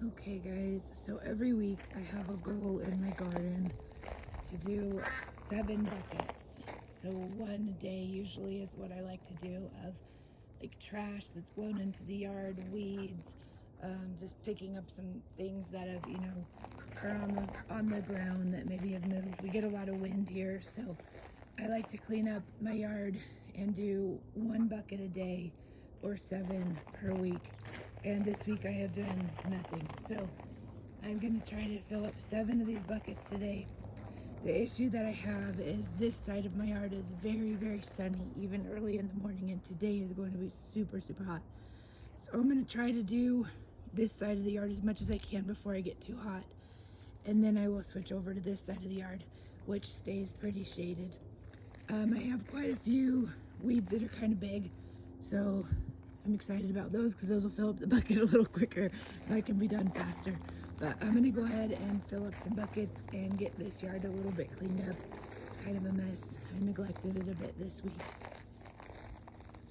Okay guys, so every week I have a goal in my garden to do 7 buckets. So one a day usually is what I like to do of like trash that's blown into the yard, weeds, just picking up some things that have, are on the ground that maybe have moved. We get a lot of wind here, so I like to clean up my yard and do 1 bucket a day or 7 per week. And this week I have done nothing. So I'm gonna try to fill up 7 of these buckets today. The issue that I have is this side of my yard is very, very sunny, even early in the morning, and today is going to be super, super hot. So I'm gonna try to do this side of the yard as much as I can before I get too hot. And then I will switch over to this side of the yard, which stays pretty shaded. I have quite a few weeds that are kind of big, so I'm excited about those because those will fill up the bucket a little quicker and I can be done faster. But I'm gonna go ahead and fill up some buckets and get this yard a little bit cleaned up. It's kind of a mess. I neglected it a bit this week.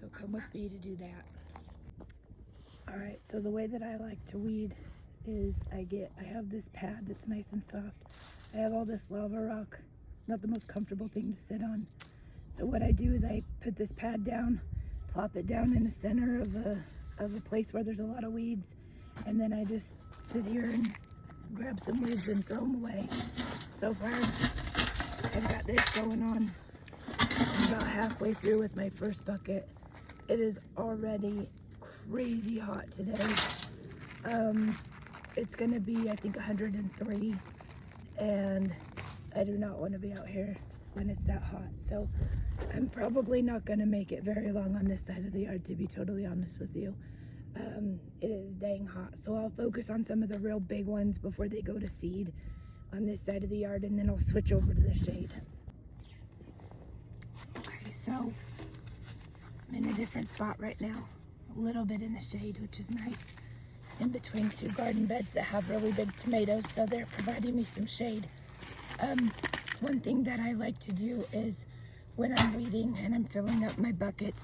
So come with me to do that. All right, so the way that I like to weed is I have this pad that's nice and soft. I have all this lava rock. It's not the most comfortable thing to sit on. So what I do is I put this pad down, plop it down in the center of a place where there's a lot of weeds, and then I just sit here and grab some weeds and throw them away. So far, I've got this going on. I'm about halfway through with my first bucket. It is already crazy hot today. It's gonna be, I think, 103, and I do not want to be out here when it's that hot. So I'm probably not going to make it very long on this side of the yard, to be totally honest with you. It is dang hot. So I'll focus on some of the real big ones before they go to seed on this side of the yard, and then I'll switch over to the shade. Okay, so I'm in a different spot right now. A little bit in the shade, which is nice. In between 2 garden beds that have really big tomatoes, so they're providing me some shade. One thing that I like to do is when I'm weeding and I'm filling up my buckets,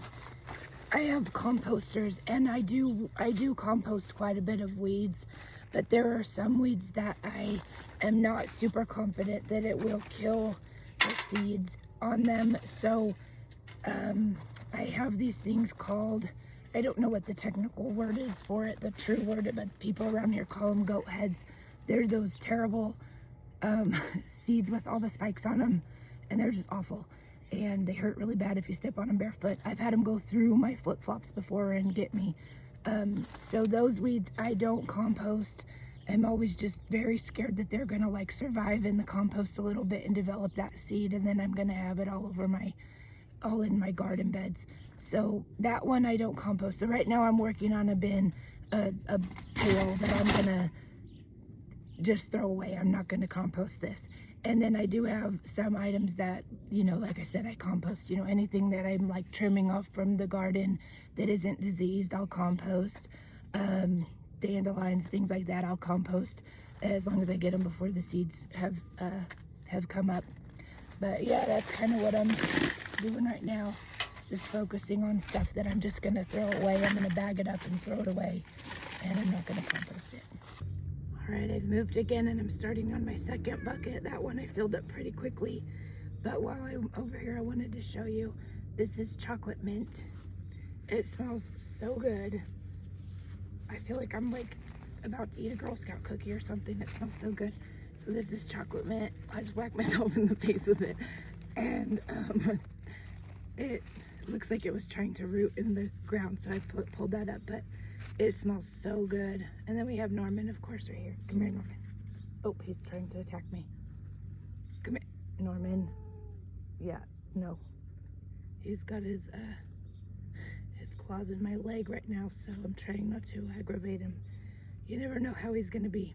I have composters, and I do compost quite a bit of weeds, but there are some weeds that I am not super confident that it will kill the seeds on them. So I have these things called, I don't know what the technical word is for it, the true word, but people around here call them goat heads. They're those terrible seeds with all the spikes on them, and they're just awful, and they hurt really bad if you step on them barefoot. I've had them go through my flip-flops before and get me. So those weeds I don't compost. I'm always just very scared that they're gonna like survive in the compost a little bit and develop that seed, and then I'm gonna have it all in my garden beds. So that one I don't compost. So right now I'm working on a bin, a pail that I'm gonna just throw away. I'm not going to compost this. And then I do have some items that, like I said, I compost. Anything that I'm like trimming off from the garden that isn't diseased, I'll compost. Dandelions, things like that, I'll compost as long as I get them before the seeds have come up. But yeah, that's kind of what I'm doing right now. Just focusing on stuff that I'm just going to throw away. I'm going to bag it up and throw it away, and I'm not going to compost it. All right, I've moved again, and I'm starting on my second bucket. That one I filled up pretty quickly. But while I'm over here, I wanted to show you, this is chocolate mint. It smells so good. I feel like I'm like about to eat a Girl Scout cookie or something. It smells so good. So this is chocolate mint. I just whacked myself in the face with it. And it looks like it was trying to root in the ground, so I pulled that up, but it smells so good. And then we have Norman, of course, right here. Come here, Norman. Oh, he's trying to attack me. Come here, Norman. Yeah, no. He's got his claws in my leg right now, so I'm trying not to aggravate him. You never know how he's gonna be.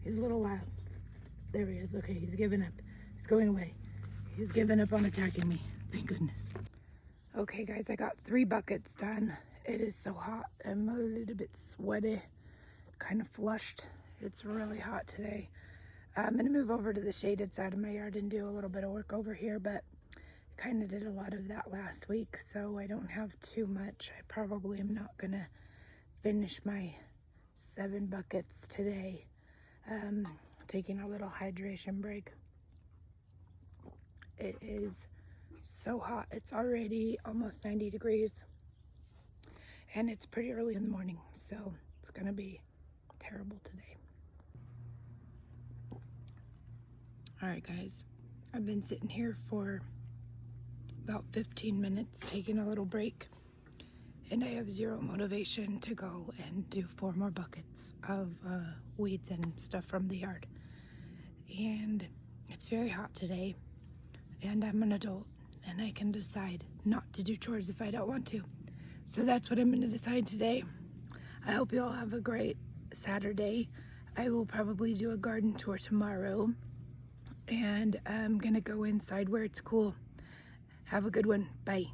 He's a little loud. There he is. Okay, he's giving up. He's going away. He's given up on attacking me. Thank goodness. Okay, guys, I got 3 buckets done. It is so hot. I'm a little bit sweaty, kind of flushed. It's really hot today. I'm gonna move over to the shaded side of my yard and do a little bit of work over here, but kind of did a lot of that last week, so I don't have too much. I probably am not gonna finish my 7 buckets today, taking a little hydration break. It is so hot. It's already almost 90 degrees and it's pretty early in the morning, so it's gonna be terrible today. All right, guys, I've been sitting here for about 15 minutes taking a little break, and I have zero motivation to go and do 4 more buckets of weeds and stuff from the yard. And it's very hot today, and I'm an adult and I can decide not to do chores if I don't want to. So that's what I'm going to decide today. I hope you all have a great Saturday. I will probably do a garden tour tomorrow, and I'm going to go inside where it's cool. Have a good one. Bye.